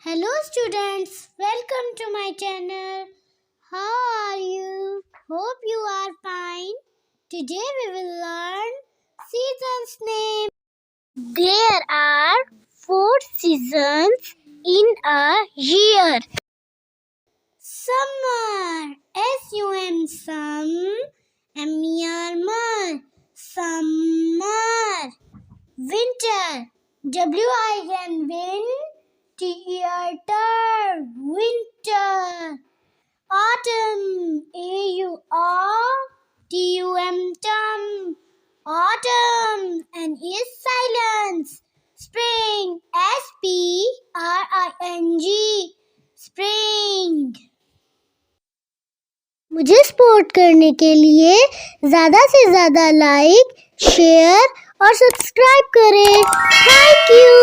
Hello students, welcome to my channel. How are you? Hope you are fine. Today we will learn seasons name. There are 4 seasons in a year. Summer, S-U-M, sum, M-E-R, summer. Winter, W-I-N, win, T-E-R, winter. Autumn, A-U-R-T-U-M, autumn, and is silence. Spring, S-P-R-I-N-G, spring. मुझे support करने के लिए ज़्यादा से ज़्यादा like, share और subscribe करें। Thank you.